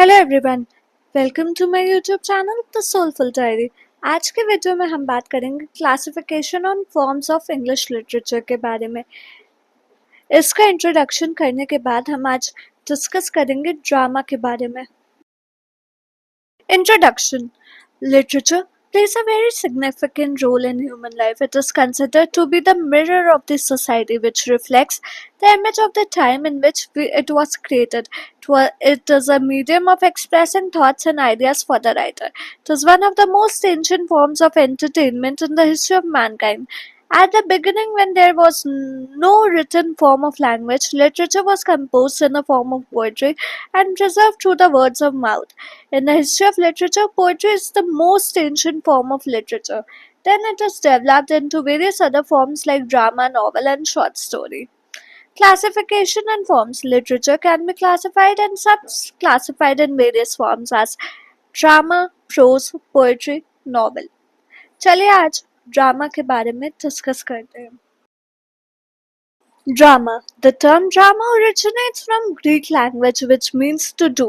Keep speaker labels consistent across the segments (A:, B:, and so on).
A: Hello everyone, welcome to my YouTube channel the soulful diary. आज के video में हम बात करेंगे classification on forms of English literature के बारे में। इसका इंट्रोडक्शन करने के बाद हम आज डिस्कस करेंगे ड्रामा के बारे में। Introduction. Literature plays a very significant role in human life. It is considered to be the mirror of the society, which reflects the image of the time in which it was created. It is a medium of expressing thoughts and ideas for the writer. It is one of the most ancient forms of entertainment in the history of mankind. At the beginning, when there was no written form of language, literature was composed in the form of poetry and preserved through the words of mouth. In the history of literature, poetry is the most ancient form of literature. Then it has developed into various other forms like drama, novel, and short story. Classification and forms. Literature can be classified and sub-classified in various forms as drama, prose, poetry, novel. चलिए आज drama के बारे में discuss करते हैं। Drama. The term drama originates from Greek language which means to do.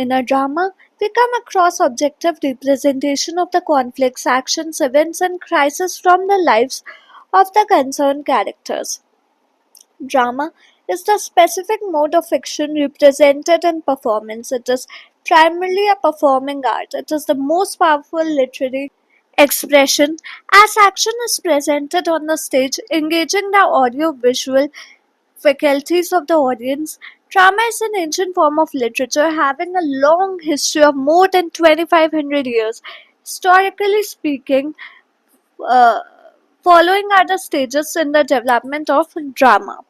A: In a drama, we come across objective representation of the conflicts, actions, events, and crises from the lives of the concerned characters. Drama is the specific mode of fiction represented in performance. It is primarily a performing art. It is the most powerful literary expression as action is presented on the stage, engaging the audio-visual faculties of the audience. Drama is an ancient form of literature having a long history of more than 2500 years. Historically speaking, uh, following are the stages in the development of drama.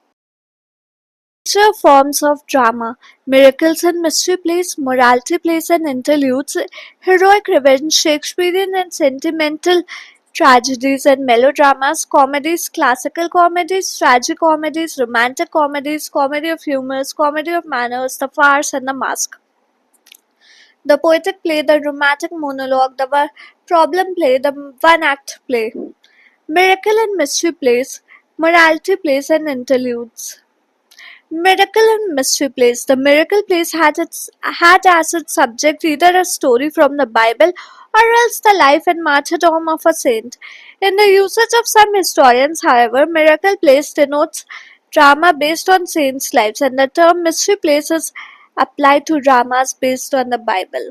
A: Major forms of drama: miracles and mystery plays, morality plays and interludes, heroic revenge, Shakespearean and sentimental tragedies and melodramas, comedies, classical comedies, tragicomedies, romantic comedies, comedy of humors, comedy of manners, the farce and the mask. The poetic play, the romantic monologue, the problem play, the one-act play. Miracle and mystery plays, morality plays and interludes. Miracle and mystery plays. The miracle plays had as its subject either a story from the Bible or else the life and martyrdom of a saint. In the usage of some historians, however, miracle plays denotes drama based on saints' lives, and the term mystery plays is applied to dramas based on the Bible.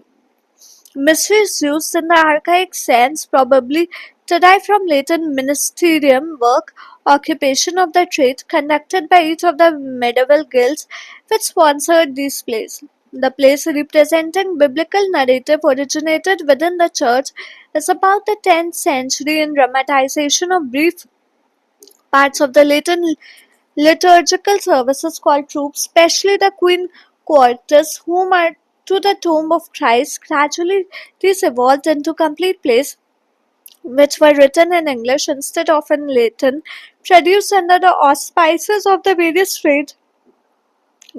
A: Mystery is used in the archaic sense, probably derived from Latin ministerium work, occupation of the trade, conducted by each of the medieval guilds which sponsored these plays. The plays representing biblical narrative originated within the church is about the 10th century in dramatization of brief parts of the Latin liturgical services called troops, especially the Queen Quartus, whom are to the tomb of Christ. Gradually, these evolved into complete plays which were written in English instead of in Latin, produced under the auspices of the various trade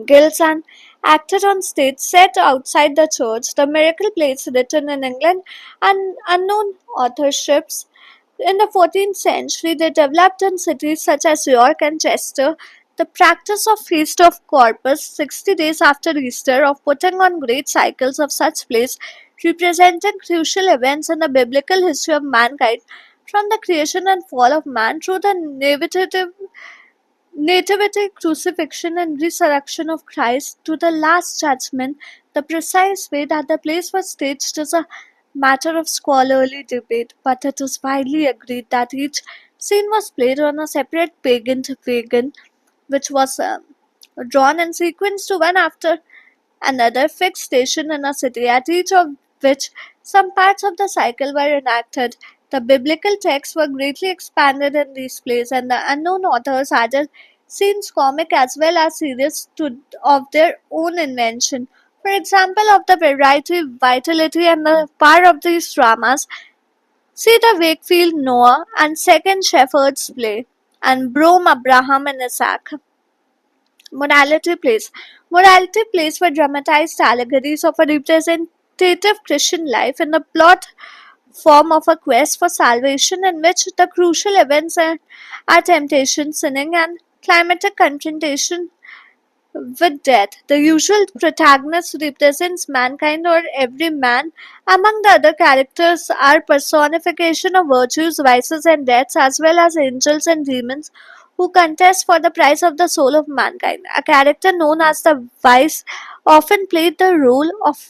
A: guilds and acted on stage set outside the church. The miracle plays written in England and unknown authorships in the 14th century, they developed in cities such as York and Chester. The practice of Feast of Corpus, 60 days after Easter, of putting on great cycles of such plays representing crucial events in the biblical history of mankind, from the creation and fall of man through the nativity, crucifixion, and resurrection of Christ to the Last Judgment. The precise way that the plays were staged is a matter of scholarly debate, but it is widely agreed that each scene was played on a separate pagan to pagan, which was drawn in sequence to one after another fixed station in a city, at each of which some parts of the cycle were enacted. The biblical texts were greatly expanded in these plays, and the unknown authors added scenes comic as well as serious of their own invention. For example, of the variety, vitality, and the power of these dramas, see the Wakefield Noah and Second Shepherd's Play, and Brome Abraham and Isaac. Morality plays. Morality plays were dramatized allegories of a representative Christian life in the plot form of a quest for salvation in which the crucial events are temptation, sinning, and climatic confrontation with death. The usual protagonist represents mankind or every man. Among the other characters are personification of virtues, vices, and deaths, as well as angels and demons who contest for the prize of the soul of mankind. A character known as the Vice often played the role of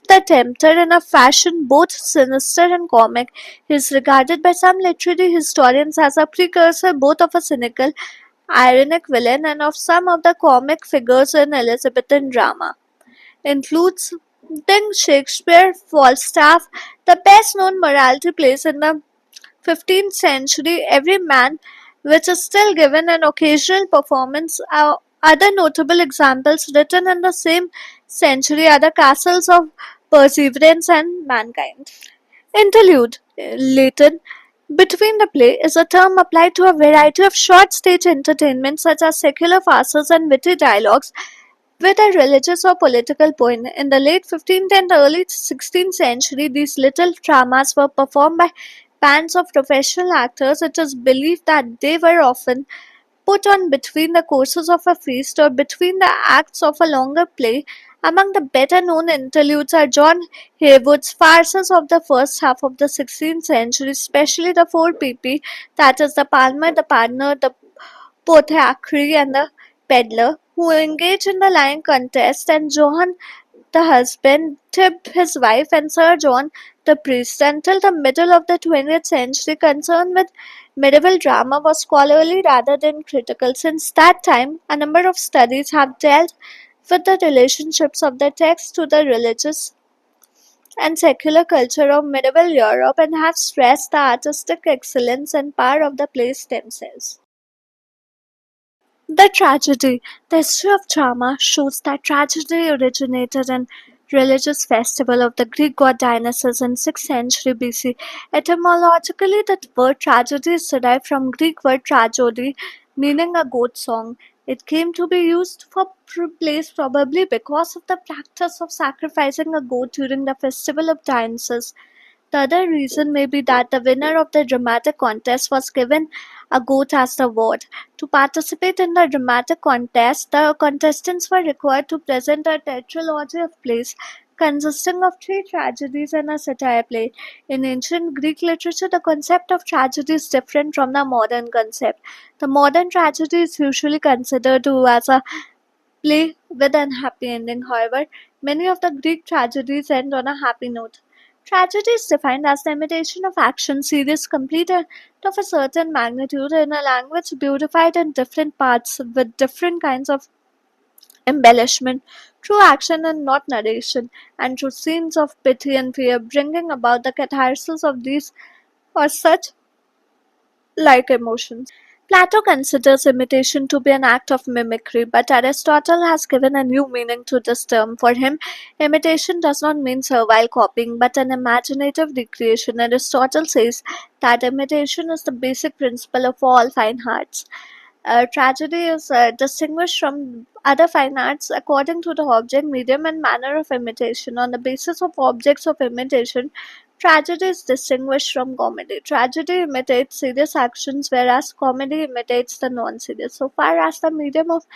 A: the tempter in a fashion both sinister and comic. He is regarded by some literary historians as a precursor both of a cynical ironic villain and of some of the comic figures in Elizabethan drama, includes then Shakespeare, Falstaff, the best known morality plays in the 15th century, Every Man, which is still given an occasional performance. Other notable examples written in the same century are the Castles of Perseverance and Mankind. Interlude Latin between the play is a term applied to a variety of short stage entertainment such as secular farces and witty dialogues with a religious or political point. In the late 15th and early 16th century, these little dramas were performed by bands of professional actors. It is believed that they were often put on between the courses of a feast or between the acts of a longer play. Among the better known interludes are John Haywood's farces of the first half of the 16th century, especially the four PP, that is, the Palmer, the Partner, the Pothackery, and the Peddler, who engage in the lying contest, and John the husband tipped his wife, and Sir John the priest. Until the middle of the 20th century, concern with medieval drama was scholarly rather than critical. Since that time, a number of studies have dealt with the relationships of the text to the religious and secular culture of medieval Europe and have stressed the artistic excellence and power of the plays themselves. The tragedy. The history of drama shows that tragedy originated in religious festival of the Greek god Dionysus in 6th century BC. Etymologically, the word tragedy is derived from Greek word tragedy, meaning a goat song. It came to be used for plays probably because of the practice of sacrificing a goat during the festival of Dionysus. The other reason may be that the winner of the dramatic contest was given a goat as the award. To participate in the dramatic contest, the contestants were required to present a tetralogy of plays consisting of three tragedies and a satire play. In ancient Greek literature, the concept of tragedy is different from the modern concept. The modern tragedy is usually considered to as a play with an happy ending. However, many of the Greek tragedies end on a happy note. Tragedy is defined as the imitation of action series completed of a certain magnitude in a language beautified in different parts with different kinds of embellishment, through action and not narration, and through scenes of pity and fear, bringing about the catharsis of these or such like emotions. Plato considers imitation to be an act of mimicry, but Aristotle has given a new meaning to this term. For him, imitation does not mean servile copying, but an imaginative recreation. Aristotle says that imitation is the basic principle of all fine arts. Tragedy is distinguished from other fine arts according to the object, medium, and manner of imitation. On the basis of objects of imitation, tragedy is distinguished from comedy. Tragedy imitates serious actions, whereas comedy imitates the non serious. So far as the medium of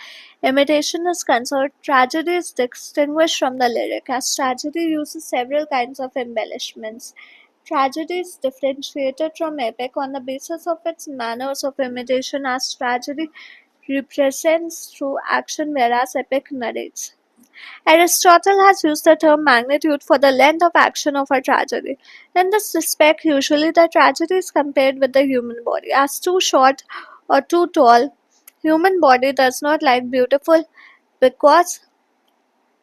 A: imitation is concerned, tragedy is distinguished from the lyric, as tragedy uses several kinds of embellishments. Tragedy is differentiated from epic on the basis of its manners of imitation, as tragedy represents through action whereas epic narrates. Aristotle has used the term magnitude for the length of action of a tragedy. In this respect, usually the tragedy is compared with the human body. As too short or too tall, human body does not like beautiful because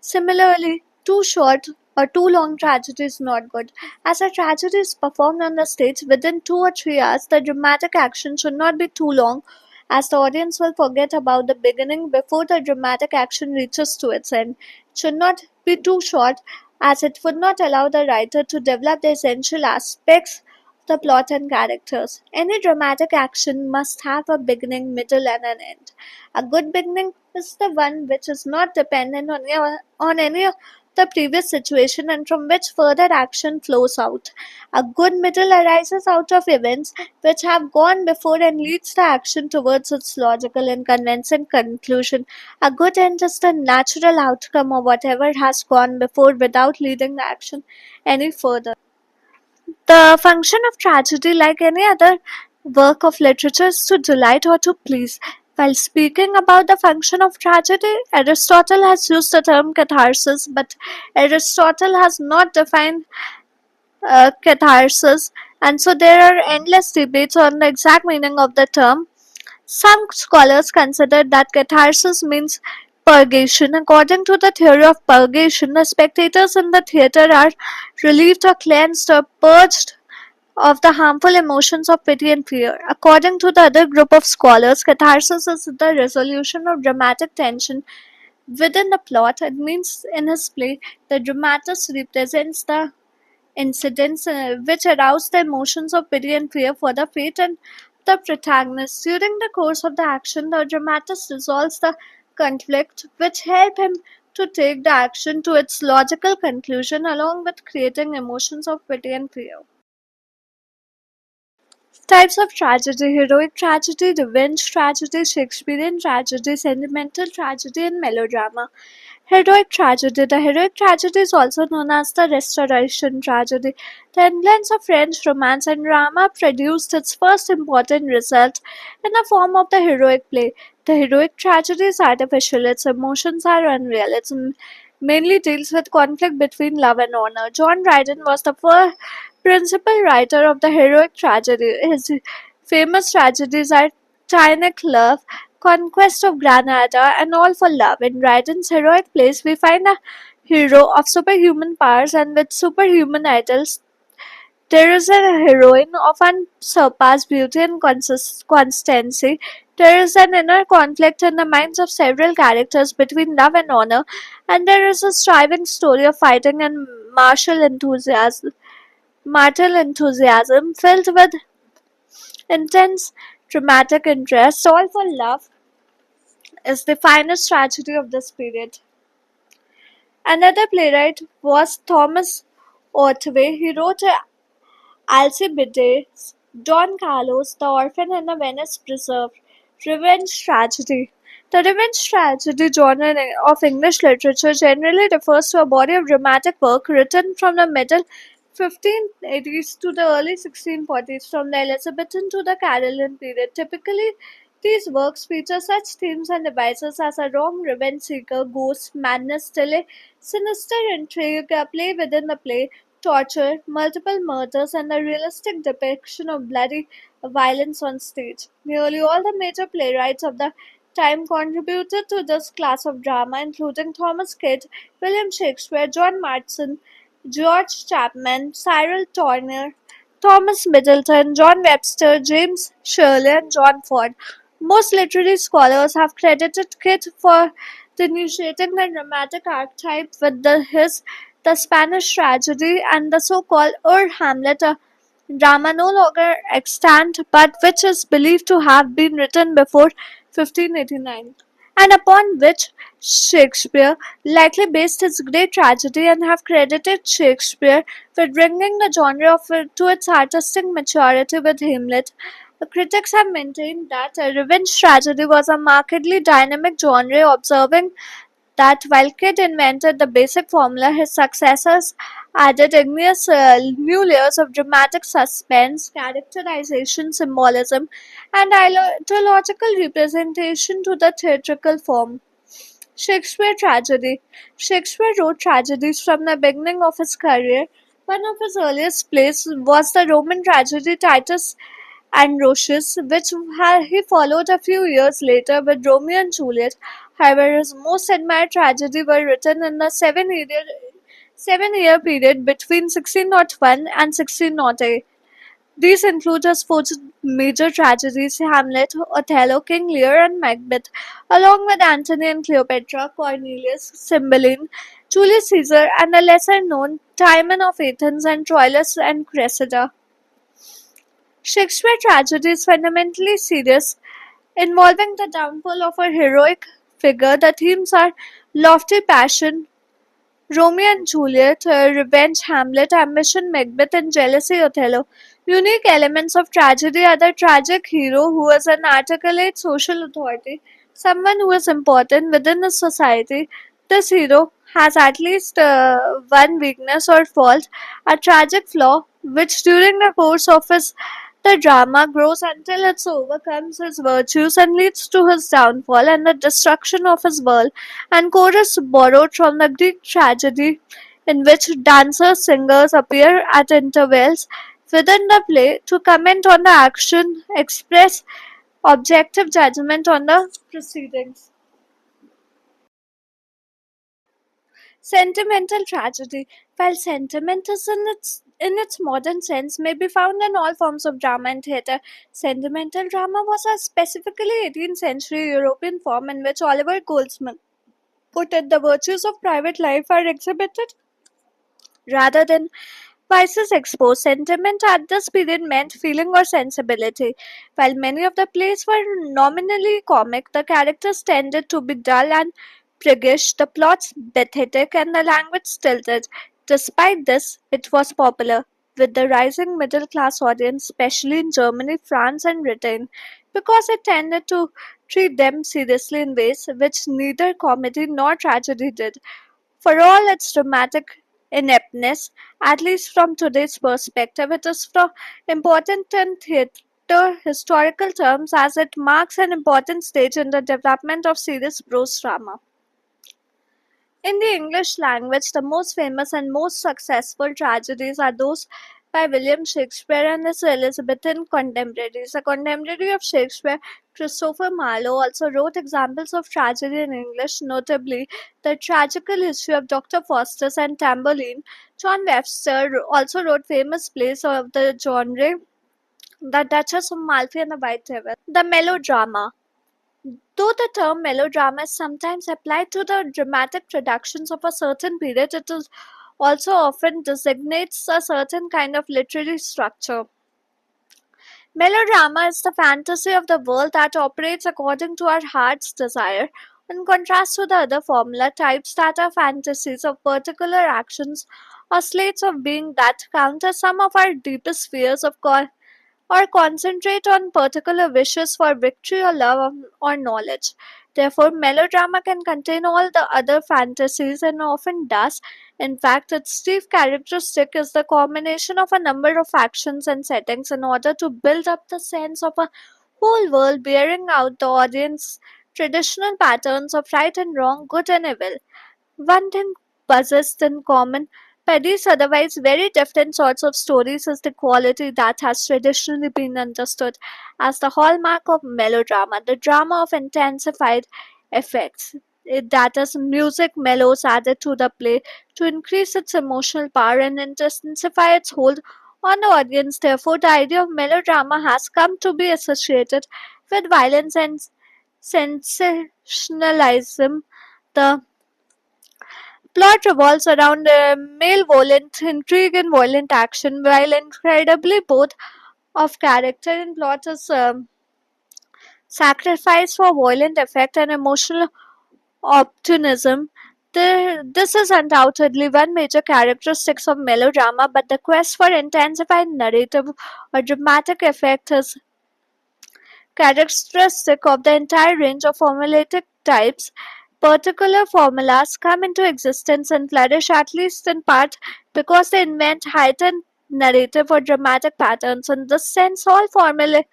A: similarly, too short or too long tragedy is not good. As a tragedy is performed on the stage within 2 or 3 hours, the dramatic action should not be too long, as the audience will forget about the beginning before the dramatic action reaches to its end. It should not be too short, as it would not allow the writer to develop the essential aspects of the plot and characters. Any dramatic action must have a beginning, middle, and an end. A good beginning is the one which is not dependent on any of the previous situation and from which further action flows out. A good middle arises out of events which have gone before and leads the action towards its logical and convincing conclusion. A good end is the natural outcome of whatever has gone before without leading the action any further. The function of tragedy, like any other work of literature, is to delight or to please. While speaking about the function of tragedy, Aristotle has used the term catharsis, but Aristotle has not defined catharsis, and so there are endless debates on the exact meaning of the term. Some scholars consider that catharsis means purgation. According to the theory of purgation, the spectators in the theatre are relieved or cleansed or purged of the harmful emotions of pity and fear. According to the other group of scholars, catharsis is the resolution of dramatic tension within the plot. It means in his play, the dramatist represents the incidents which arouse the emotions of pity and fear for the fate and the protagonist. During the course of the action, the dramatist resolves the conflict which help him to take the action to its logical conclusion along with creating emotions of pity and fear. Types of tragedy: heroic tragedy, revenge tragedy, Shakespearean tragedy, sentimental tragedy, and melodrama. Heroic tragedy: the heroic tragedy is also known as the Restoration tragedy. The influence of French romance and drama produced its first important result in the form of the heroic play. The heroic tragedy is artificial, its emotions are unreal. It mainly deals with conflict between love and honor. John Dryden was the first principal writer of the heroic tragedy. His famous tragedies are Titanic Love, Conquest of Granada, and All for Love. In Dryden's heroic plays, we find a hero of superhuman powers and with superhuman idols. There is a heroine of unsurpassed beauty and constancy. There is an inner conflict in the minds of several characters between love and honor, and there is a striving story of fighting and martial enthusiasm filled with intense dramatic interest. All for Love is the finest tragedy of this period. Another playwright was Thomas Otway. He wrote Alcibiades, Don Carlos, The Orphan, and the Venice Preserved. Revenge tragedy. The revenge tragedy genre of English literature generally refers to a body of dramatic work written from the middle 1580s to the early 1640s, from the Elizabethan to the Carolingian period. Typically, these works feature such themes and devices as a wrong revenge seeker, ghosts, madness, delay, sinister intrigue, a play within the play, torture, multiple murders, and a realistic depiction of bloody violence on stage. Nearly all the major playwrights of the time contributed to this class of drama, including Thomas Kidd, William Shakespeare, John Marston, George Chapman, Cyril Tourneur, Thomas Middleton, John Webster, James Shirley, and John Ford. Most literary scholars have credited Kidd for initiating the dramatic archetype with his The Spanish Tragedy and the so-called Hamlet, a drama no longer extant but which is believed to have been written before 1589, and upon which Shakespeare likely based his great tragedy, and have credited Shakespeare with bringing the genre to its artistic maturity with Hamlet. The critics have maintained that a revenge tragedy was a markedly dynamic genre, observing that while Kidd invented the basic formula, his successors added igneous new layers of dramatic suspense, characterization, symbolism, and ideological representation to the theatrical form. Shakespeare tragedy. Shakespeare wrote tragedies from the beginning of his career. One of his earliest plays was the Roman tragedy Titus Andronicus, which he followed a few years later with Romeo and Juliet. However, his most admired tragedy were written in the seven-year period between 1601 and 1608. These include his four major tragedies: Hamlet, Othello, King Lear, and Macbeth, along with Antony and Cleopatra, Cornelius, Cymbeline, Julius Caesar, and the lesser-known Timon of Athens and Troilus and Cressida. Shakespeare tragedy is fundamentally serious, involving the downfall of a heroic figure. The themes are lofty passion, Romeo and Juliet, Revenge, Hamlet, Ambition, Macbeth, and Jealousy, Othello. Unique elements of tragedy are the tragic hero who is an articulate social authority, someone who is important within the society. This hero has at least one weakness or fault, a tragic flaw, which during the course of the drama grows until it overcomes his virtues and leads to his downfall and the destruction of his world. And chorus borrowed from the Greek tragedy, in which dancers singers appear at intervals within the play to comment on the action, express objective judgment on the proceedings. Sentimental tragedy. While sentiment is in its modern sense may be found in all forms of drama and theatre, sentimental drama was a specifically 18th century European form in which Oliver Goldsmith put it the virtues of private life are exhibited rather than vices exposed. Sentiment at this period meant feeling or sensibility. While many of the plays were nominally comic, the characters tended to be dull and priggish, the plots pathetic, and the language stilted. Despite this, it was popular with the rising middle class audience, especially in Germany, France, and Britain, because it tended to treat them seriously in ways which neither comedy nor tragedy did. For all its dramatic ineptness, at least from today's perspective, it is important in theatre historical terms as it marks an important stage in the development of serious prose drama. In the English language, the most famous and most successful tragedies are those by William Shakespeare and his Elizabethan contemporaries. A contemporary of Shakespeare, Christopher Marlowe, also wrote examples of tragedy in English, notably The Tragical History of Dr. Faustus and Tamburlaine. John Webster also wrote famous plays of the genre, The Duchess of Malfi and the White Devil. The melodrama. Though the term melodrama is sometimes applied to the dramatic productions of a certain period, it is also often designates a certain kind of literary structure. Melodrama is the fantasy of the world that operates according to our heart's desire, in contrast to the other formula types that are fantasies of particular actions or slates of being that counter some of our deepest fears or concentrate on particular wishes for victory or love or knowledge. Therefore, melodrama can contain all the other fantasies and often does. In fact, its chief characteristic is the combination of a number of actions and settings in order to build up the sense of a whole world, bearing out the audience's traditional patterns of right and wrong, good and evil. One thing possessed in common by these otherwise very different sorts of stories is the quality that has traditionally been understood as the hallmark of melodrama, the drama of intensified effects. That is, music mellows added to the play to increase its emotional power and intensify its hold on the audience. Therefore, the idea of melodrama has come to be associated with violence and sensationalism. The plot revolves around malevolent intrigue and violent action, while incredibly both of character and plot is sacrificed for violent effect and emotional optimism. This is undoubtedly one major characteristic of melodrama, but the quest for intensified narrative or dramatic effect is characteristic of the entire range of formulaic types. Particular formulas come into existence and flourish at least in part because they invent heightened narrative or dramatic patterns. In this sense, all formulaic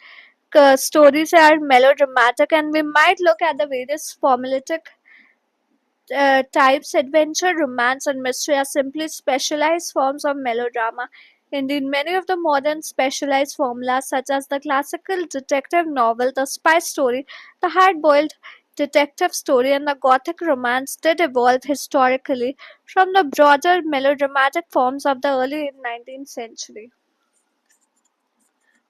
A: stories are melodramatic, and we might look at the various formulaic types adventure, romance, and mystery are simply specialized forms of melodrama. Indeed, many of the modern specialized formulas, such as the classical detective novel, the spy story, the hard boiled detective story, and the gothic romance, did evolve historically from the broader melodramatic forms of the early 19th century.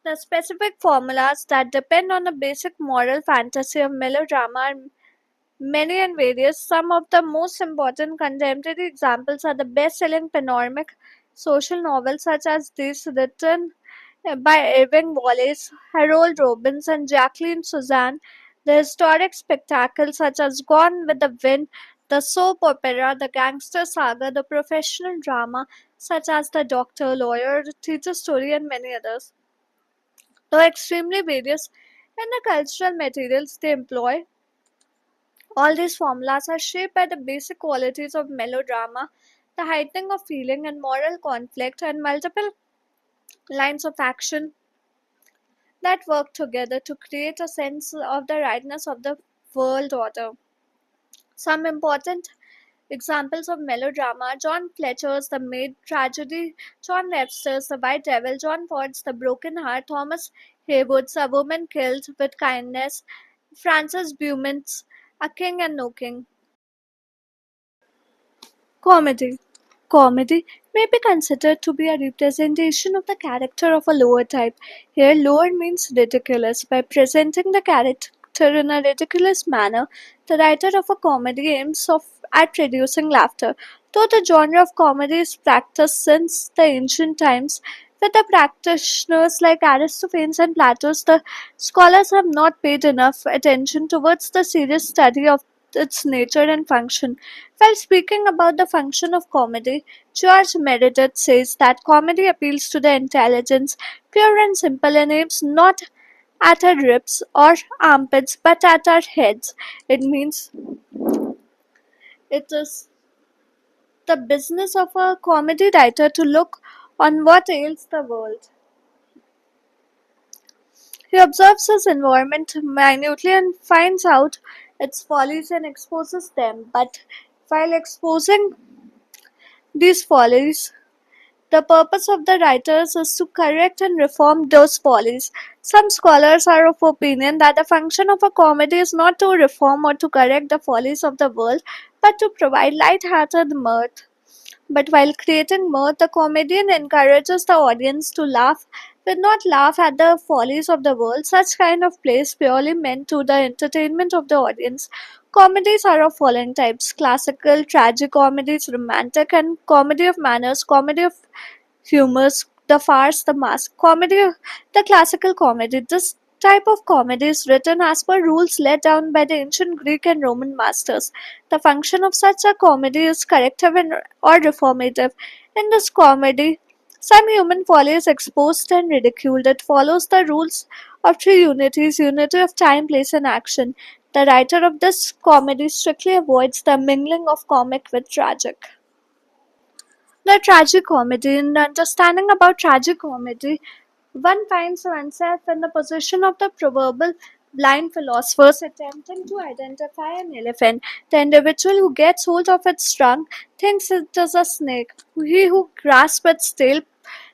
A: The specific formulas that depend on the basic moral fantasy of melodrama are many and various. Some of the most important contemporary examples are the best selling panoramic social novels such as these written by Irving Wallace, Harold Robbins, and Jacqueline Suzanne. The historic spectacles such as Gone with the Wind, The soap opera, the gangster saga, the professional drama such as The Doctor, Lawyer, Teacher Story, and many others. Though extremely various in the cultural materials they employ, all these formulas are shaped by the basic qualities of melodrama, the heightening of feeling and moral conflict, and multiple lines of action that work together to create a sense of the rightness of the world order. Some important examples of melodrama: John Fletcher's The Maid Tragedy, John Webster's The White Devil, John Ford's The Broken Heart, Thomas Heywood's A Woman Killed with Kindness, Francis Beaumont's A King and No King. Comedy. Comedy may be considered to be a representation of the character of a lower type. Here, lower means ridiculous. By presenting the character in a ridiculous manner, the writer of a comedy aims at producing laughter. Though the genre of comedy is practiced since the ancient times, with the practitioners like Aristophanes and Plato, the scholars have not paid enough attention towards the serious study of its nature and function. While speaking about the function of comedy, George Meredith says that comedy appeals to the intelligence, pure and simple, and aims not at our ribs or armpits but at our heads. It means it is the business of a comedy writer to look on what ails the world. He observes his environment minutely and finds out its follies and exposes them. But while exposing these follies, the purpose of the writers is to correct and reform those follies. Some scholars are of opinion that the function of a comedy is not to reform or to correct the follies of the world, but to provide light-hearted mirth. But while creating mirth, the comedian encourages the audience to laugh, but not laugh at the follies of the world. Such kind of plays purely meant to the entertainment of the audience. Comedies are of following types: classical, tragic comedies, romantic, and comedy of manners, comedy of humors, the farce, the mask. Comedy, the classical comedy. This type of comedy is written as per rules laid down by the ancient Greek and Roman masters. The function of such a comedy is corrective or reformative. In this comedy, some human folly is exposed and ridiculed. It follows the rules of three unities: unity of time, place, and action. The writer of this comedy strictly avoids the mingling of comic with tragic. The tragic comedy. In understanding about tragic comedy, one finds oneself in the position of the proverbial blind philosophers attempting to identify an elephant. The individual who gets hold of its trunk thinks it is a snake. He who grasps its tail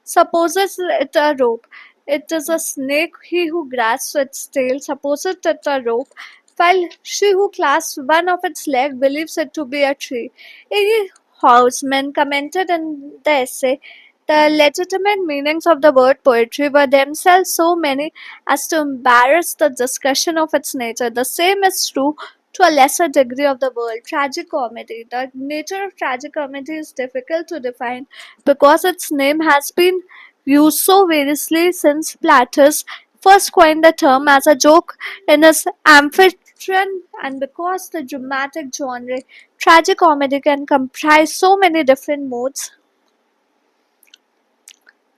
A: supposes it a rope. It is a snake. He who grasps its tail supposes it a rope, while she who clasps one of its legs believes it to be a tree. A. Hausman commented in the essay, the legitimate meanings of the word poetry were themselves so many as to embarrass the discussion of its nature. The same is true to a lesser degree of the word tragic comedy. The nature of tragic comedy is difficult to define because its name has been used so variously since Platus first coined the term as a joke in his Amphitryon, and because the dramatic genre tragic comedy can comprise so many different modes: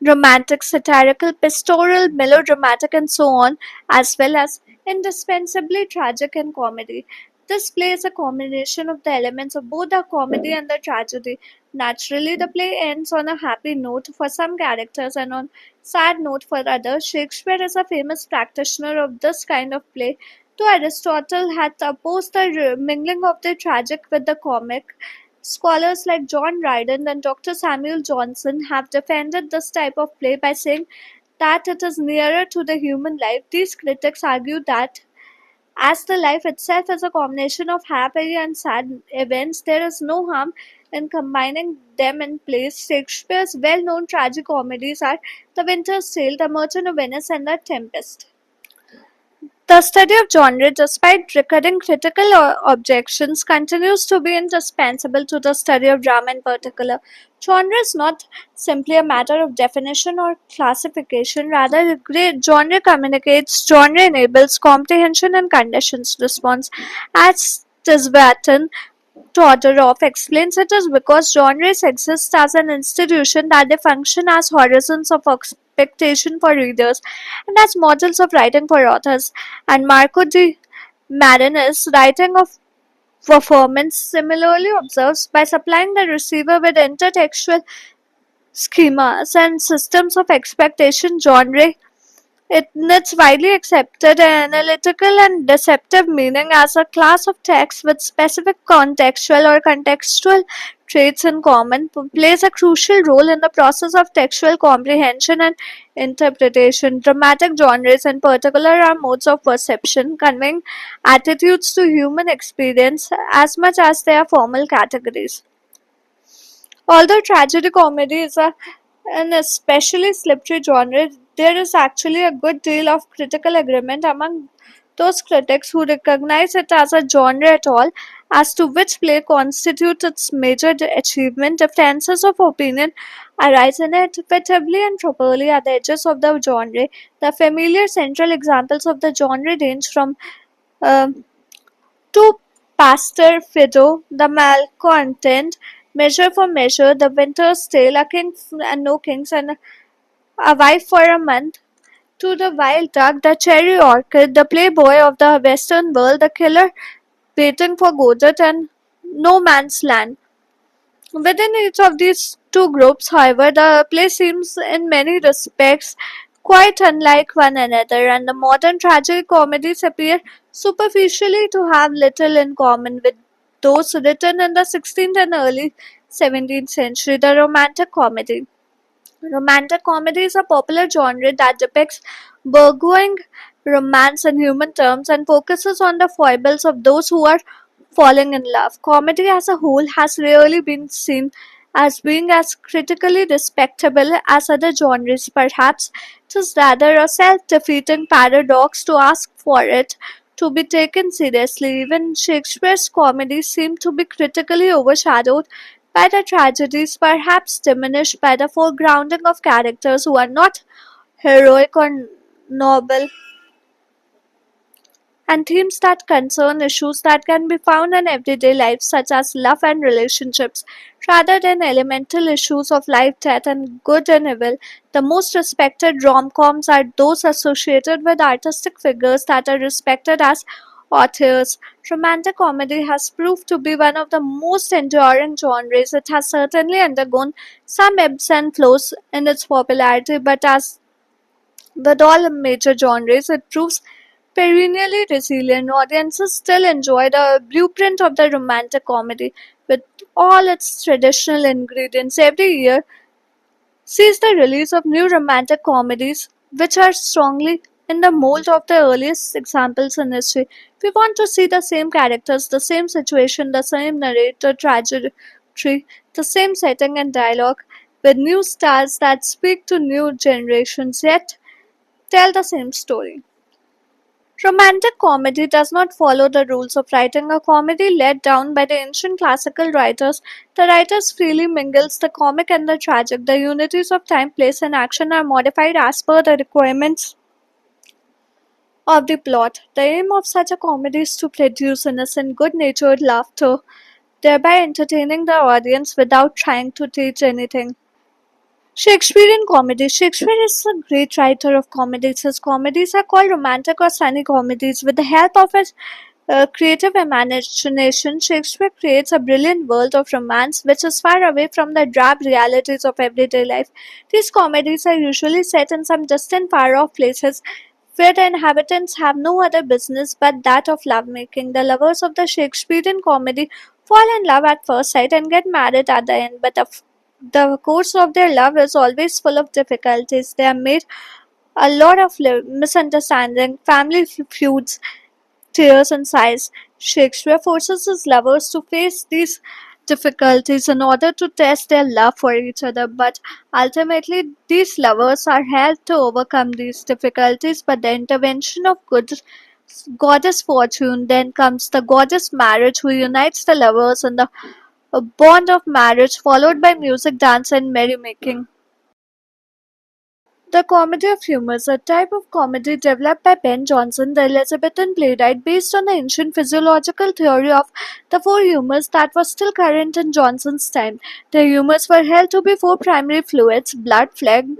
A: romantic, satirical, pastoral, melodramatic, and so on, as well as indispensably tragic and comedy. This play is a combination of the elements of both the comedy and the tragedy. Naturally, the play ends on a happy note for some characters and on sad note for others. Shakespeare is a famous practitioner of this kind of play. Though Aristotle had opposed the mingling of the tragic with the comic, scholars like John Dryden and Dr. Samuel Johnson have defended this type of play by saying that it is nearer to the human life. These critics argue that as the life itself is a combination of happy and sad events, there is no harm in combining them in plays. Shakespeare's well-known tragic comedies are The Winter's Tale, The Merchant of Venice, and The Tempest. The study of genre, despite recurring critical objections, continues to be indispensable to the study of drama in particular. Genre is not simply a matter of definition or classification, rather, great genre communicates, genre enables comprehension and conditions response. As Tisbatten Todorov explains it is because genres exist as an institution that they function as horizons of expectation for readers and as models of writing for authors. And Marco de Marinis, writing of performance, similarly observes by supplying the receiver with intertextual schemas and systems of expectation genre its widely accepted analytical and deceptive meaning as a class of text with specific contextual or contextual traits in common plays a crucial role in the process of textual comprehension and interpretation. Dramatic genres, in particular, are modes of perception, conveying attitudes to human experience as much as they are formal categories. Although tragedy comedy is an especially slippery genre, there is actually a good deal of critical agreement among those critics who recognize it as a genre at all as to which play constitutes its major achievement. Differences of opinion arise inevitably and properly at the edges of the genre. The familiar central examples of the genre range from um to Pastor Fido, The Malcontent, Measure for Measure, The Winter's Tale, A King and No Kings, and A Wife for a Month, to The Wild Duck, The Cherry Orchid, The Playboy of the Western World, The Killer Waiting for Godot, and No Man's Land. Within each of these two groups, however, the play seems in many respects quite unlike one another, and the modern tragic comedies appear superficially to have little in common with those written in the 16th and early 17th century. The romantic comedy. Romantic comedy is a popular genre that depicts burgeoning romance in human terms and focuses on the foibles of those who are falling in love. Comedy as a whole has rarely been seen as being as critically respectable as other genres. Perhaps it is rather a self defeating paradox to ask for it to be taken seriously. Even Shakespeare's comedies seem to be critically overshadowed by the tragedies, perhaps diminished by the foregrounding of characters who are not heroic or noble, and themes that concern issues that can be found in everyday life, such as love and relationships, rather than elemental issues of life, death, and good and evil. The most respected rom coms are those associated with artistic figures that are respected as authors. Romantic comedy has proved to be one of the most enduring genres. It has certainly undergone some ebbs and flows in its popularity, but as with all major genres, it proves perennially resilient. Audiences still enjoy the blueprint of the romantic comedy with all its traditional ingredients. Every year sees the release of new romantic comedies which are strongly in the mold of the earliest examples in history. We want to see the same characters, the same situation, the same narrator trajectory, the same setting and dialogue with new stars that speak to new generations yet tell the same story. Romantic comedy does not follow the rules of writing a comedy laid down by the ancient classical writers. The writers freely mingles the comic and the tragic. The unities of time, place, and action are modified as per the requirements of the plot. The aim of such a comedy is to produce innocent, good-natured laughter, thereby entertaining the audience without trying to teach anything. Shakespearean comedy. Shakespeare is a great writer of comedies. His comedies are called romantic or sunny comedies. With the help of his creative imagination, Shakespeare creates a brilliant world of romance which is far away from the drab realities of everyday life. These comedies are usually set in some distant, far off places where the inhabitants have no other business but that of lovemaking. The lovers of the Shakespearean comedy fall in love at first sight and get married at the end, but the course of their love is always full of difficulties. They are made a lot of misunderstanding, family feuds, tears, and sighs. Shakespeare forces his lovers to face these difficulties in order to test their love for each other, but ultimately, these lovers are held to overcome these difficulties by the intervention of goddess Fortune. Then comes the goddess Marriage, who unites the lovers in the a bond of marriage, followed by music, dance, and merrymaking. The comedy of humor is a type of comedy developed by Ben Jonson, the Elizabethan playwright, based on the ancient physiological theory of the four humors that was still current in Jonson's time. The humors were held to be four primary fluids: blood, phlegm,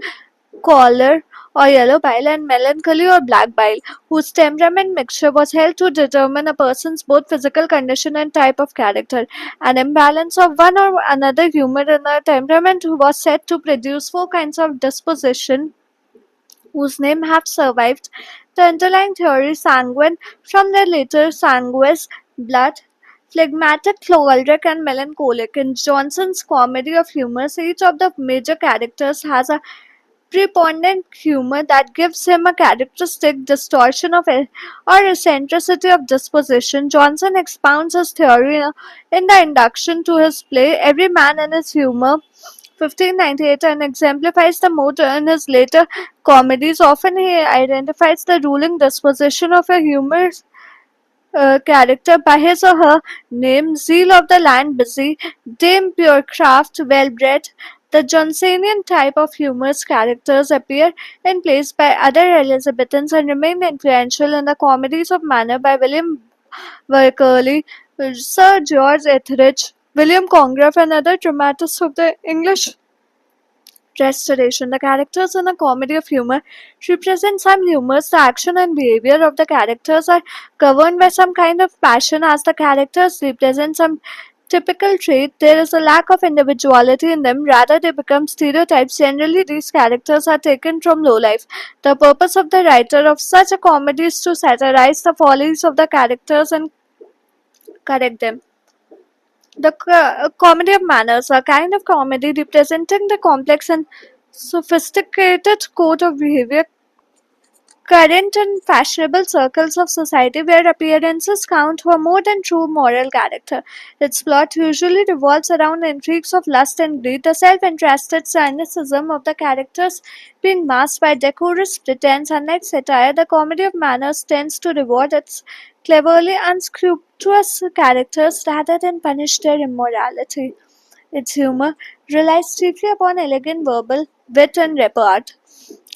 A: choler or yellow bile, and melancholy or black bile, whose temperament mixture was held to determine a person's both physical condition and type of character. An imbalance of one or another humor in a temperament was said to produce four kinds of disposition whose name have survived. The underlying theory sanguine from the later sanguis, blood, phlegmatic, choleric, and melancholic. In Johnson's comedy of humors, each of the major characters has a preponderant humor that gives him a characteristic distortion of or eccentricity of disposition. Johnson expounds his theory in the introduction to his play Every Man and His Humor, 1598, and exemplifies the mode in his later comedies. Often he identifies the ruling disposition of a humorous character by his or her name: zeal of the land busy, dame pure craft well bred. The Johnsonian type of humorous characters appear in plays by other Elizabethans and remain influential in the comedies of manner by William Wycherley, Sir George Etheridge, William Congreve, and other dramatists of the English Restoration. The characters in a comedy of humor represent some humors. The action and behavior of the characters are governed by some kind of passion. As the characters represent some typical trait, there is a lack of individuality in them. Rather, they become stereotypes. Generally, these characters are taken from low life. The purpose of the writer of such a comedy is to satirize the follies of the characters and correct them. The comedy of manners, a kind of comedy representing the complex and sophisticated code of behavior current in fashionable circles of society where appearances count for more than true moral character. Its plot usually revolves around intrigues of lust and greed, the self-interested cynicism of the characters being masked by decorous pretense. Unlike satire, the comedy of manners tends to reward its cleverly unscrupulous characters rather than punish their immorality. Its humor relies chiefly upon elegant verbal wit and repartee.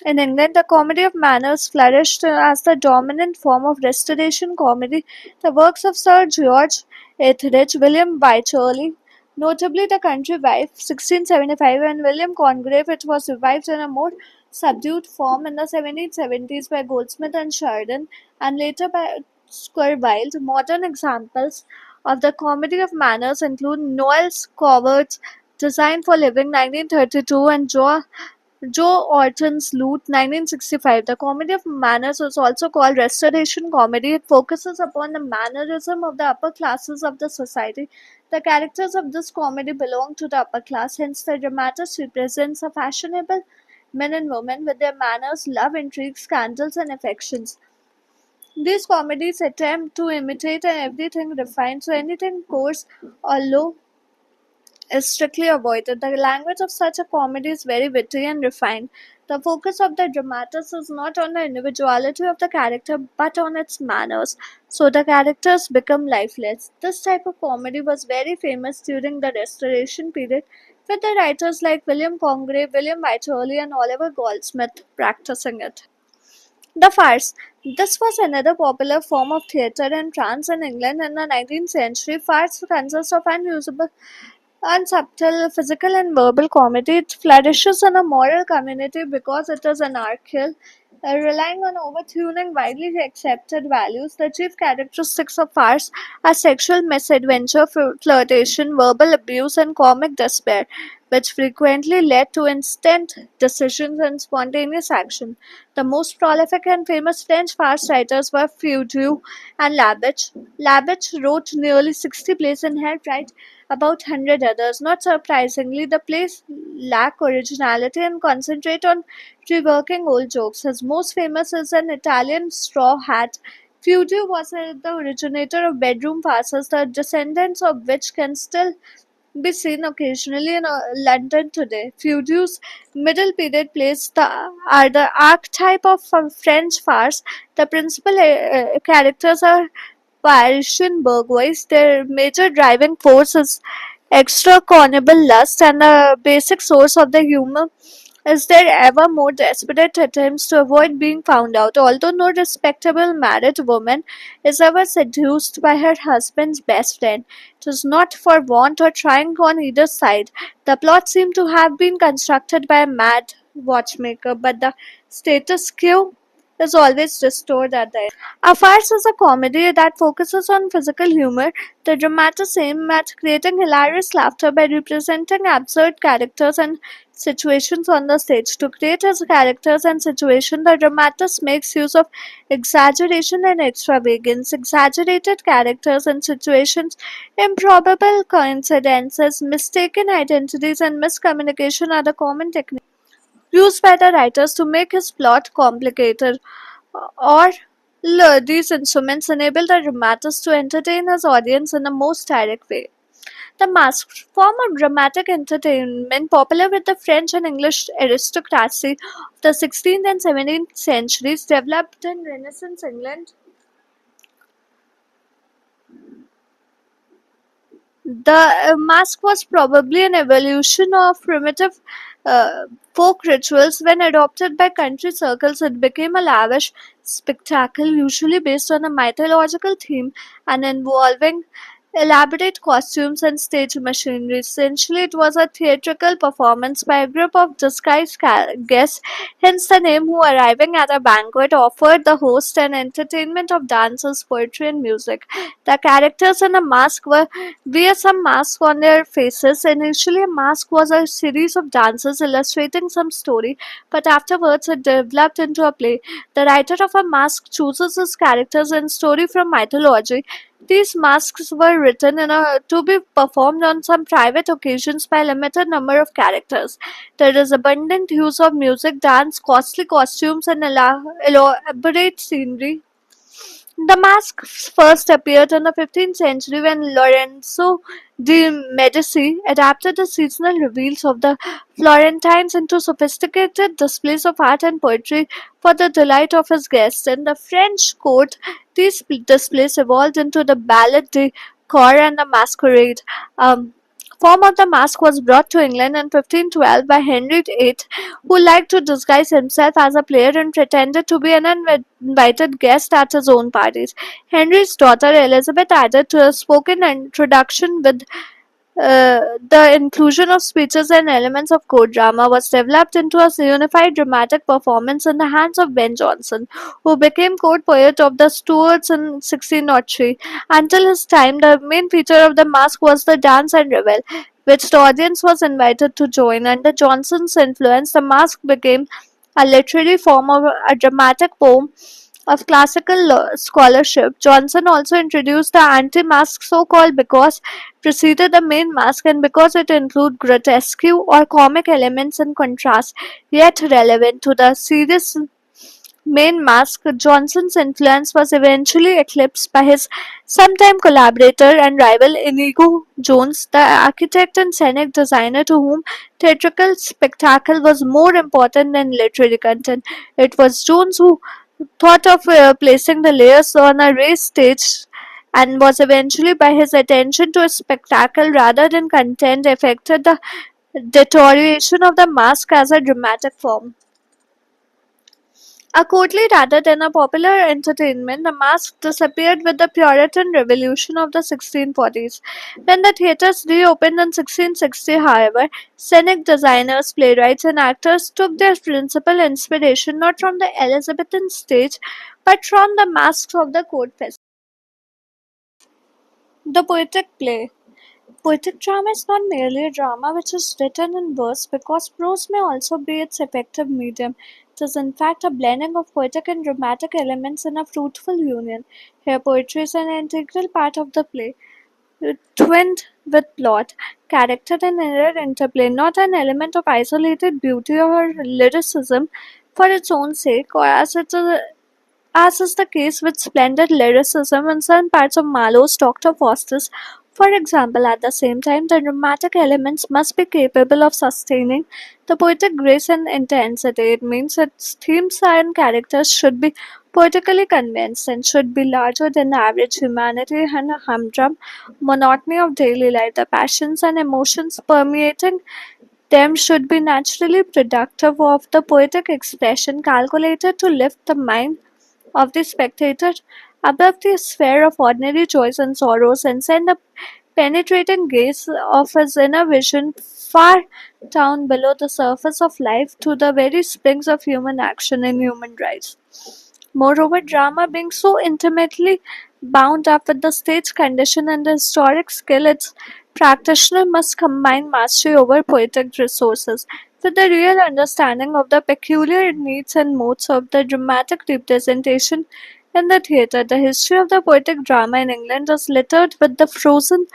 A: In England, the comedy of manners flourished as the dominant form of Restoration comedy. The works of Sir George Etheridge, William Wycherley, notably The Country Wife, 1675, and William Congreve, it was revived in a more subdued form in the 1770s by Goldsmith and Sheridan, and later by Oscar Wilde. Modern examples of the comedy of manners include Noel Coward's Design for Living, 1932, and Joe Orton's Loot, 1965. The comedy of manners is also called Restoration comedy. It focuses upon the mannerism of the upper classes of the society. The characters of this comedy belong to the upper class, hence the dramatist represents a fashionable men and women with their manners, love, intrigue, scandals, and affections. These comedies attempt to imitate everything refined, so anything coarse or low is strictly avoided. The language of such a comedy is very witty and refined. The focus of the dramatist is not on the individuality of the character but on its manners, so the characters become lifeless. This type of comedy was very famous during the Restoration period, with the writers like William Congreve, William Wycherley, and Oliver Goldsmith practicing it. The farce. This was another popular form of theatre in France and England in the 19th century. Farce consists of unusable and subtle physical and verbal comedy. It flourishes in a moral community because it is anarchical, relying on overtuning widely accepted values. The chief characteristics of farce are sexual misadventure, flirtation, verbal abuse, and comic despair, which frequently led to instant decisions and spontaneous action. The most prolific and famous French farce writers were Feydeau and Labiche. Labiche wrote nearly 60 plays and helped write about 100 others. Not surprisingly, the plays lack originality and concentrate on reworking old jokes. His most famous is An Italian Straw Hat. Feydeau was the originator of bedroom farces, the descendants of which can still be seen occasionally in London today. Feydeau's middle period plays are the archetype of French farce. The principal characters are Parisian bourgeois. Their major driving force is extra carnival lust, and the basic source of the humor Is there ever more desperate attempts to avoid being found out? Although no respectable married woman is ever seduced by her husband's best friend, it is not for want or trying on either side. The plot seemed to have been constructed by a mad watchmaker, but the status quo is always restored at the end. A farce is a comedy that focuses on physical humor. The dramatists aim at creating hilarious laughter by representing absurd characters and situations on the stage. To create his characters and situation, the dramatist makes use of exaggeration and extravagance. Exaggerated characters and situations, improbable coincidences, mistaken identities, and miscommunication are the common techniques used by the writers to make his plot complicated. Or these instruments enable the dramatist to entertain his audience in the most direct way. The mask, form of dramatic entertainment popular with the French and English aristocracy of the 16th and 17th centuries, developed in Renaissance England. The mask was probably an evolution of primitive uh, folk rituals. When adopted by country circles, it became a lavish spectacle, usually based on a mythological theme and involving elaborate costumes and stage machinery. Essentially, it was a theatrical performance by a group of disguised guests, hence the name, who, arriving at a banquet, offered the host an entertainment of dances, poetry, and music. The characters in the mask were wear some mask on their faces. Initially, a mask was a series of dances illustrating some story, but afterwards it developed into a play. The writer of a mask chooses his characters and story from mythology. These masks were written to be performed on some private occasions by a limited number of characters. There is abundant use of music, dance, costly costumes, and elaborate scenery. The mask first appeared in the 15th century when Lorenzo de' Medici adapted the seasonal reveals of the Florentines into sophisticated displays of art and poetry for the delight of his guests. In the French court, these displays evolved into the ballet de corps and the masquerade. Um, Form of the mask was brought to England in 1512 by Henry VIII, who liked to disguise himself as a player and pretended to be an uninvited guest at his own parties. Henry's daughter Elizabeth added to a spoken introduction with the inclusion of speeches and elements of court drama was developed into a unified dramatic performance in the hands of Ben Jonson, who became court poet of the Stuarts in 1603. Until his time, the main feature of the masque was the dance and revel, which the audience was invited to join. Under Jonson's influence, the masque became a literary form of a dramatic poem of classical scholarship. Johnson also introduced the anti-mask, so-called because preceded the main mask and because it included grotesque or comic elements in contrast, yet relevant to the serious main mask. Johnson's influence was eventually eclipsed by his sometime collaborator and rival Inigo Jones, the architect and scenic designer to whom theatrical spectacle was more important than literary content. It was Jones who thought of placing the layers on a raised stage and was eventually by his attention to a spectacle rather than content affected the deterioration of the mask as a dramatic form. A courtly rather than a popular entertainment, the mask disappeared with the Puritan Revolution of the 1640s. When the theatres reopened in 1660, however, scenic designers, playwrights, and actors took their principal inspiration not from the Elizabethan stage but from the masks of the court festival. The poetic play. Poetic drama is not merely a drama which is written in verse because prose may also be its effective medium. It is in fact a blending of poetic and dramatic elements in a fruitful union. Here poetry is an integral part of the play, twinned with plot, character and inner interplay, not an element of isolated beauty or lyricism for its own sake, or as is the case with splendid lyricism in some parts of Marlowe's Dr. Faustus. For example, at the same time, the dramatic elements must be capable of sustaining the poetic grace and intensity. It means its themes and characters should be poetically convinced and should be larger than the average humanity and humdrum monotony of daily life. The passions and emotions permeating Them should be naturally productive of the poetic expression calculated to lift the mind of the spectator above the sphere of ordinary joys and sorrows and send a penetrating gaze of his inner vision far down below the surface of life to the very springs of human action and human rights. Moreover, drama being so intimately bound up with the stage condition and the historic skill, its practitioner must combine mastery over poetic resources with the real understanding of the peculiar needs and modes of the dramatic representation in the theatre. The history of the poetic drama in England is littered with the frozen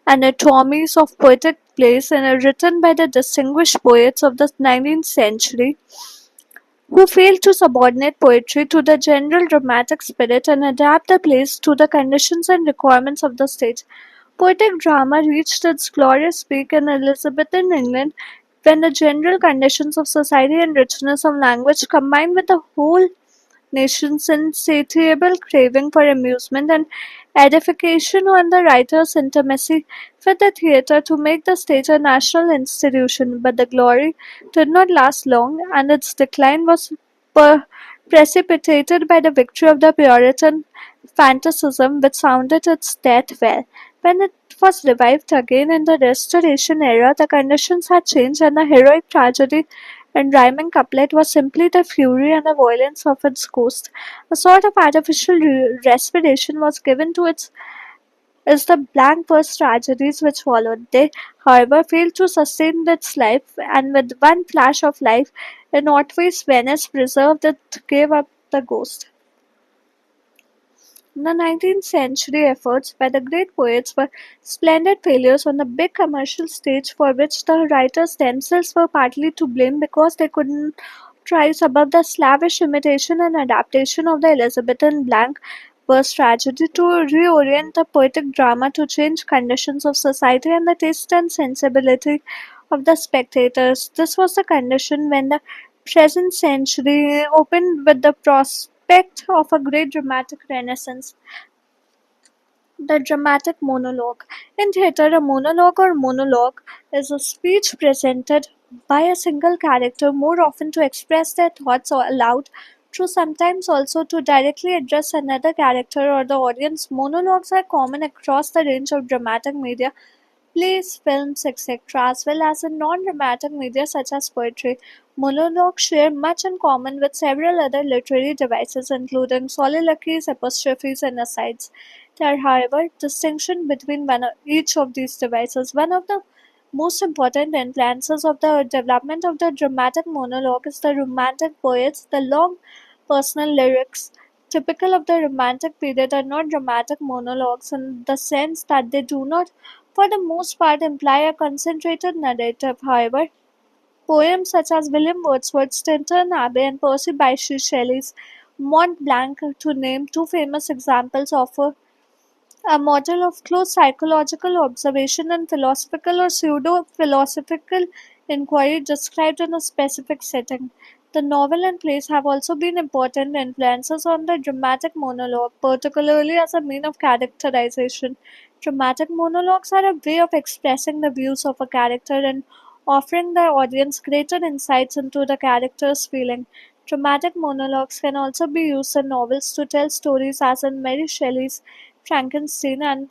A: anatomies of poetic plays and written by the distinguished poets of the 19th century who failed to subordinate poetry to the general dramatic spirit and adapt the plays to the conditions and requirements of the stage. Poetic drama reached its glorious peak in Elizabethan England when the general conditions of society and richness of language combined with the whole nation's insatiable craving for amusement and edification on the writer's intimacy with the theatre to make the stage a national institution. But the glory did not last long, and its decline was per- precipitated by the victory of the Puritan fanaticism, which sounded its death well. When it was revived again in the Restoration era, the conditions had changed, and the heroic tragedy and rhyming couplet was simply the fury and the violence of its ghost. A sort of artificial respiration was given to its is the blank verse tragedies which followed. They, however, failed to sustain its life, and with one flash of life in Otway's Venice preserved it, gave up the ghost. The 19th century efforts by the great poets were splendid failures on the big commercial stage for which the writers themselves were partly to blame because they couldn't rise above the slavish imitation and adaptation of the Elizabethan blank verse tragedy to reorient the poetic drama to change conditions of society and the taste and sensibility of the spectators. This was the condition when the present century opened with the prospect of a great dramatic renaissance. The dramatic monologue. In theatre, a monologue or monologue is a speech presented by a single character, more often to express their thoughts or aloud, true sometimes also to directly address another character or the audience. Monologues are common across the range of dramatic media, plays, films, etc., as well as in non dramatic media such as poetry. Monologues share much in common with several other literary devices, including soliloquies, apostrophes, and asides. There are, however, distinction between each of these devices. One of the most important influences of the development of the dramatic monologue is the Romantic poets. The long personal lyrics typical of the Romantic period are not dramatic monologues in the sense that they do not, for the most part, imply a concentrated narrative. However, poems such as William Wordsworth's Tintern Abbey and Percy Bysshe Shelley's Mont Blanc, to name two famous examples, offer a model of close psychological observation and philosophical or pseudo philosophical inquiry described in a specific setting. The novel and plays have also been important influences on the dramatic monologue, particularly as a mean of characterization. Dramatic monologues are a way of expressing the views of a character and offering the audience greater insights into the character's feeling. Dramatic monologues can also be used in novels to tell stories, as in Mary Shelley's Frankenstein, and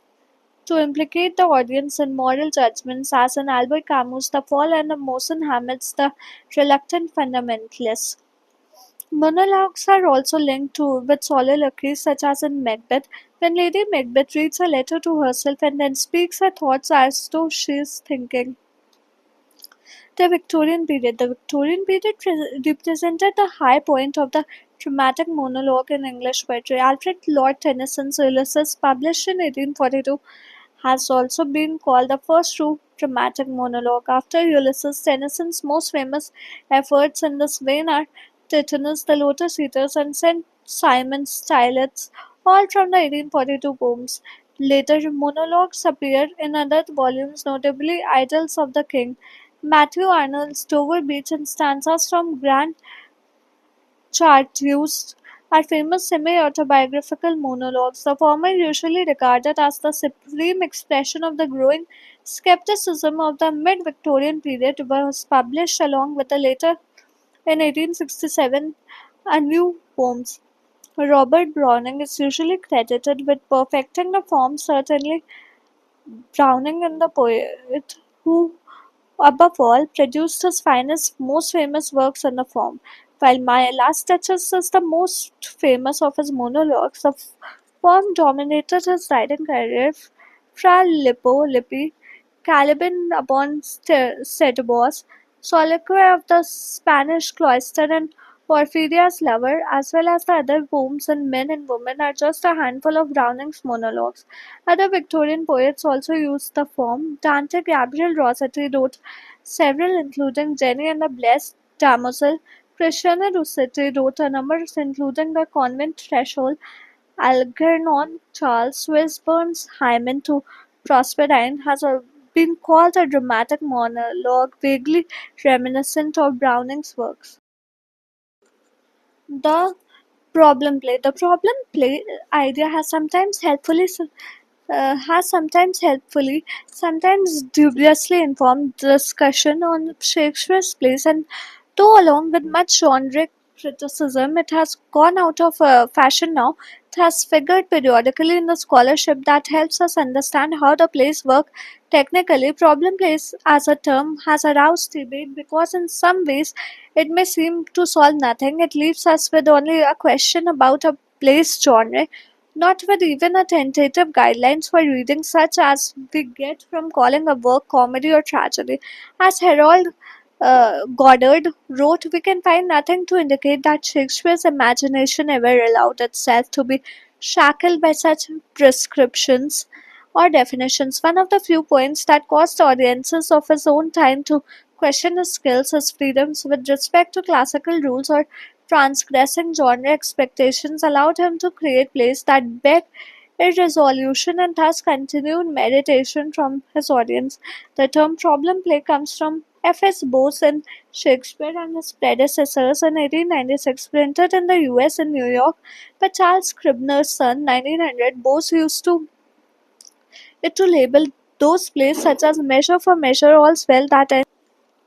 A: to implicate the audience in moral judgments, as in Albert Camus' The Fall and Mohsen Hamid's The Reluctant Fundamentalist. Monologues are also linked to with soliloquies, such as in Macbeth, when Lady Macbeth reads a letter to herself and then speaks her thoughts as though she is thinking. The Victorian period. The Victorian period represented the high point of the dramatic monologue in English poetry. Alfred Lord Tennyson's Ulysses, published in 1842, has also been called the first true dramatic monologue. After Ulysses, Tennyson's most famous efforts in this vein are Titanus, The Lotus Eaters, and St. Simon's Stylets, all from the 1842 poems. Later monologues appear in other volumes, notably Idylls of the King, Matthew Arnold's Dover Beach, and stanzas from Grant Chartreuse. are famous semi-autobiographical monologues, the former usually regarded as the supreme expression of the growing skepticism of the mid-Victorian period, was published along with the later in 1867 A New Poems. Robert Browning is usually credited with perfecting the form, certainly Browning and the poet who, above all, produced his finest, most famous works in the form. While My Last Duchess is the most famous of his monologues, the form dominated his writing career. Fra Lippo Lippi, Caliban upon Setebos, Soliloquy of the Spanish Cloister, and Porphyria's Lover, as well as the other poems in Men and Women, are just a handful of Browning's monologues. Other Victorian poets also used the form. Dante Gabriel Rossetti wrote several, including Jenny and the Blessed Damozel. Christiane Rossetti wrote a number, including The Convent Threshold, Algernon. Charles Swinburne's Hymen to Proserpine has been called a dramatic monologue vaguely reminiscent of Browning's works. The problem play. The problem play idea has sometimes helpfully, sometimes dubiously informed discussion on Shakespeare's plays, and though along with much genre criticism, it has gone out of fashion now. It has figured periodically in the scholarship that helps us understand how the plays work technically. Problem plays as a term has aroused debate because in some ways it may seem to solve nothing. It leaves us with only a question about a play's genre, not with even a tentative guidelines for reading such as we get from calling a work comedy or tragedy. As Harold Goddard wrote, we can find nothing to indicate that Shakespeare's imagination ever allowed itself to be shackled by such prescriptions or definitions. One of the few points that caused audiences of his own time to question his skills, his freedoms with respect to classical rules, or transgressing genre expectations, allowed him to create plays that begged irresolution and thus continued meditation from his audience. The term problem play comes from F.S. Bose in Shakespeare and his predecessors in 1896, printed in the US in New York by Charles Scribner's son, 1900. Bose used to label those plays such as Measure for Measure, All's Well That Ends,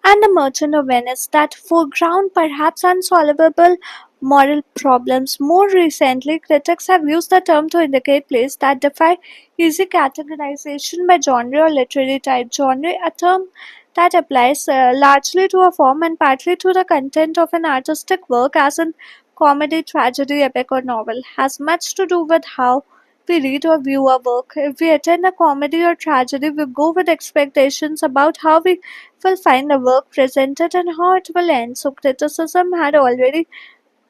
A: and The Merchant of Venice that foreground perhaps unsolvable moral problems. More recently, critics have used the term to indicate plays that defy easy categorization by genre or literary type. Genre, a term that applies largely to a form and partly to the content of an artistic work, as in comedy, tragedy, epic, or novel, has much to do with how we read or view a work. If we attend a comedy or tragedy, we go with expectations about how we will find the work presented and how it will end. So criticism had already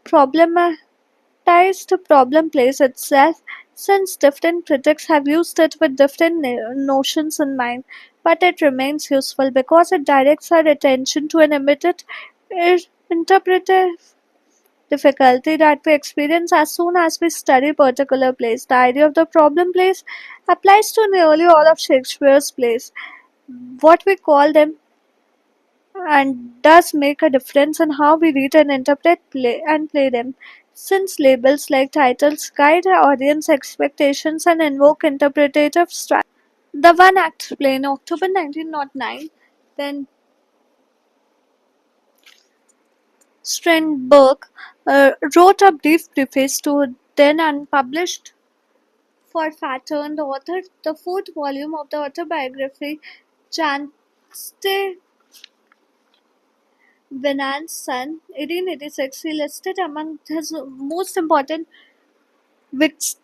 A: problematized the problem plays itself, since different critics have used it with different notions in mind. But it remains useful because it directs our attention to an immediate interpretive difficulty that we experience as soon as we study particular plays. The idea of the problem plays applies to nearly all of Shakespeare's plays. What we call them and does make a difference in how we read and interpret play them, since labels like titles guide our audience expectations and invoke interpretative style. The one act play in October 1909, then Strindberg wrote a brief preface to then unpublished for Faturn, the author, the fourth volume of the autobiography, Janste Venant's son, 1886. He listed among his most important Vic-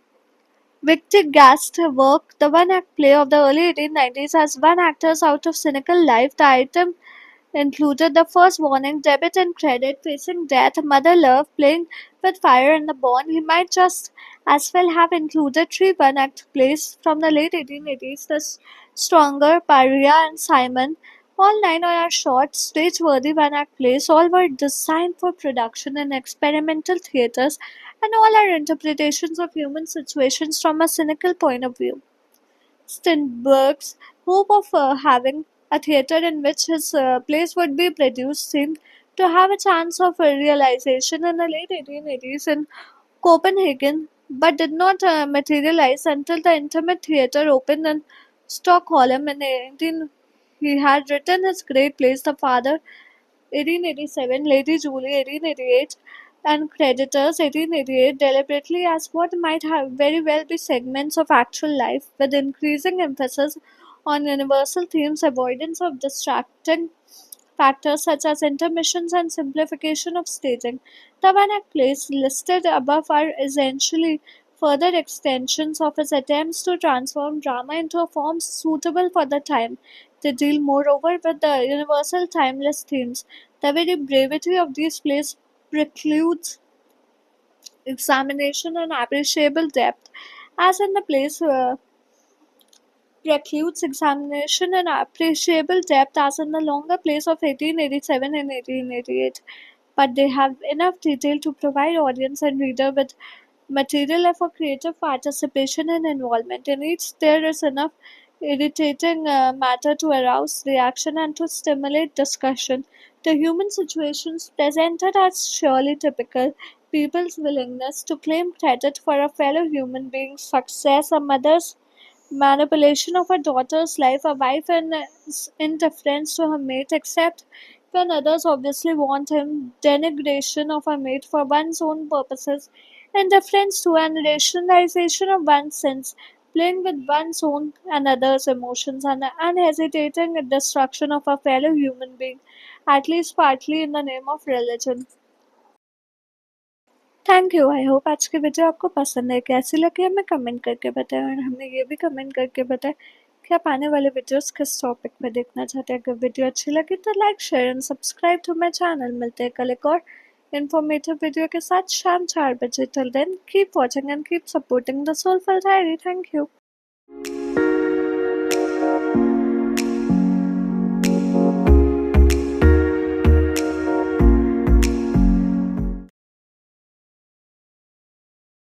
A: Wittgenstein work, the one-act play of the early 1890s, as one actor's out of cynical life. The item included the first warning, debit and credit, facing death, mother love, playing with fire, and the bond. He might just as well have included three one-act plays from the late 1880s, The Stronger, Paria, and Simon. All nine are short, stage-worthy one-act plays. All were designed for production in experimental theaters, and all are interpretations of human situations from a cynical point of view. Strindberg's hope of having a theatre in which his plays would be produced seemed to have a chance of realization in the late 1880s in Copenhagen, but did not materialize until the Intimate Theatre opened in Stockholm in 18. He had written his great plays The Father 1887, Lady Julie 1888, and Creditors 1888 deliberately as what might have very well be segments of actual life, with increasing emphasis on universal themes, avoidance of distracting factors such as intermissions and simplification of staging. The Vanak plays listed above are essentially further extensions of his attempts to transform drama into a form suitable for the time. They deal moreover with the universal timeless themes. The very brevity of these plays precludes examination and appreciable depth, as in the plays precludes examination and appreciable depth as in the longer plays of 1887 and 1888, but they have enough detail to provide audience and reader with material for creative participation and involvement. In each, there is enough irritating matter to arouse reaction and to stimulate discussion. The human situations presented are surely typical. People's willingness to claim credit for a fellow human being's success, a mother's manipulation of a daughter's life, a wife and indifference to her mate, except when others obviously want him, denigration of a mate for one's own purposes, indifference to and rationalization of one's sins, playing with one's own and others' emotions, and unhesitating destruction of a fellow human being, at least partly in the name of religion. Thank you. I hope आज की video आपको पसंद है। कैसी लगी हमें comment करके बताएं, और हमने ये भी कमेंट करके बताएं कि आप आने वाले वीडियोस किस टॉपिक पे देखना चाहते हैं। अगर वीडियो अच्छी लगी तो like share and subscribe to my channel. मिलते हैं कल एक और इन्फॉर्मेटिव वीडियो के साथ शाम 4 बजे। Till then keep watching and keep supporting the soulful diary. Thank you.